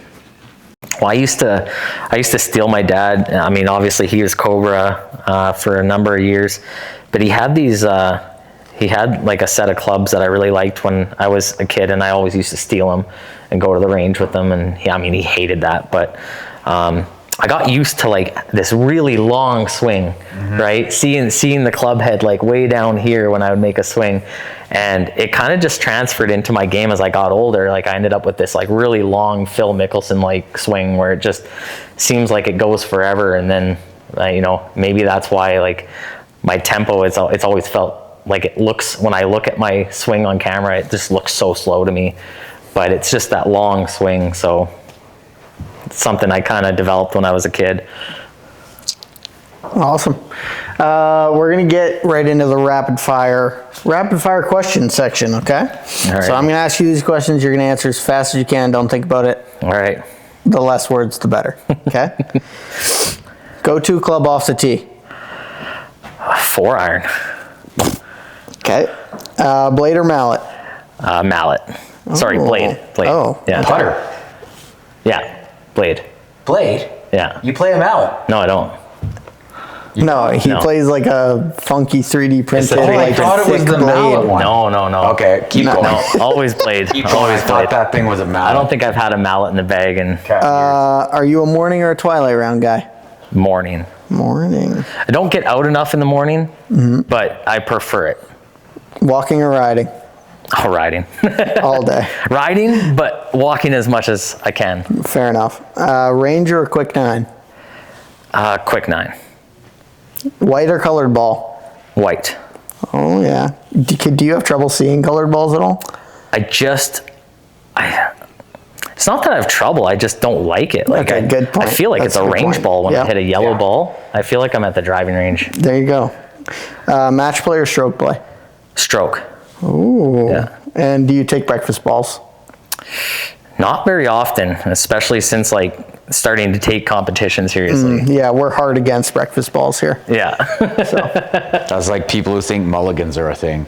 Well, I used to steal my dad. I mean, obviously he was Cobra for a number of years, but he had these, he had like a set of clubs that I really liked when I was a kid, and I always used to steal them and go to the range with them. And I mean, he hated that, but I got used to like this really long swing, right? Seeing the club head like way down here when I would make a swing. And it kind of just transferred into my game as I got older. Like I ended up with this like really long Phil Mickelson like swing where it just seems like it goes forever. And then, you know, maybe that's why like my tempo, it's always felt like it looks, when I look at my swing on camera, it just looks so slow to me. But it's just that long swing. So it's something I kind of developed when I was a kid. Awesome. We're going to get right into the rapid fire question section, okay? All right. So I'm going to ask you these questions. You're going to answer as fast as you can. Don't think about it. All right. The less words, the better, okay? Go-to club off the tee. 4-iron. Okay. Blade or mallet? Mallet. Sorry, blade. Oh. Yeah. Putter. Yeah. Blade. Blade? Yeah. You play a mallet? No, I don't. No, he plays like a funky 3D printed. I thought it was the mallet one. No. Okay, keep going. No, always blade. Keep going. Always I thought blade. that thing was a mallet. I don't think I've had a mallet in the bag in Are you a morning or a twilight round guy? morning. Morning. I don't get out enough in the morning, but I prefer it. Walking or riding? Oh, riding. All day. Riding, but walking as much as I can. Fair enough. Ranger or quick 9? Quick 9. White or colored ball? White. Oh yeah. Do you have trouble seeing colored balls at all? It's not that I have trouble. I just don't like it. Like Okay, good point. I feel like That's it's a a good range point. ball when Yeah. I hit a yellow ball. I feel like I'm at the driving range. There you go. Match play or stroke play? Stroke. Ooh. Yeah. And do you take breakfast balls? Not very often, especially since like starting to take competition seriously. Yeah, we're hard against breakfast balls here. Yeah. That's like people who think mulligans are a thing.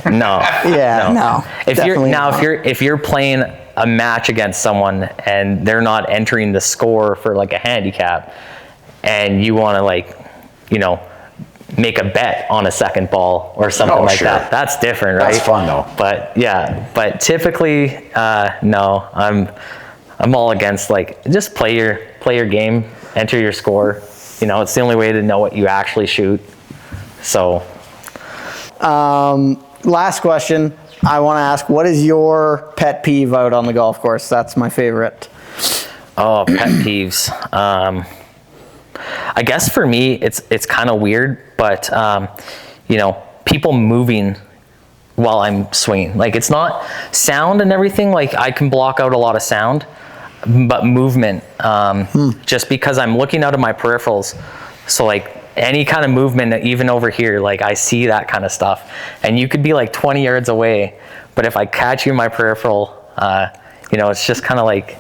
No. Yeah, no. Definitely not. If you're playing a match against someone and they're not entering the score for like a handicap, and you want to like, you know, make a bet on a second ball or something like sure. that, that's different, right? That's fun though. But yeah, but typically, no, I'm all against like just play your game, enter your score. You know, it's the only way to know what you actually shoot. So, Last question. I want to ask, what is your pet peeve out on the golf course? That's my favorite. oh, pet peeves. I guess for me, it's kind of weird, but you know, people moving while I'm swinging. Like it's not sound and everything. Like I can block out a lot of sound, but movement. Just because I'm looking out of my peripherals, so like any kind of movement, even over here, like I see that kind of stuff. And you could be like 20 yards away, but if I catch you in my peripheral, you know, it's just kind of like.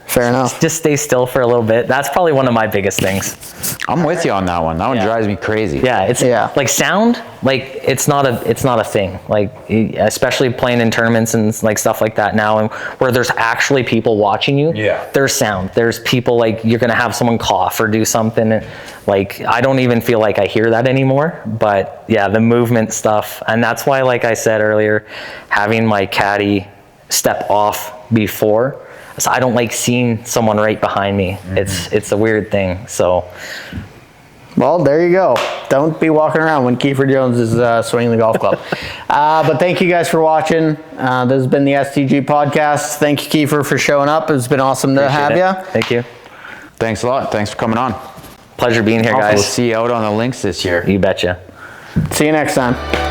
Fair enough. Just stay still for a little bit. That's probably one of my biggest things. I'm with you on that one. That one drives me crazy. Yeah, it's like sound, like it's not a thing. Like especially playing in tournaments and like stuff like that now, and where there's actually people watching you. Yeah. There's sound. There's people, like you're gonna have someone cough or do something. And, like I don't even feel like I hear that anymore. But yeah, the movement stuff, and that's why, like I said earlier, having my caddy step off before. So I don't like seeing someone right behind me. It's a weird thing. So, well, there you go. Don't be walking around when Kiefer Jones is swinging the golf club. But thank you guys for watching. This has been the STG podcast. Thank you, Kiefer, for showing up. It's been awesome to have you. Thank you. Thanks a lot. Thanks for coming on. Pleasure being here, guys. We'll see you out on the links this year. You betcha. See you next time.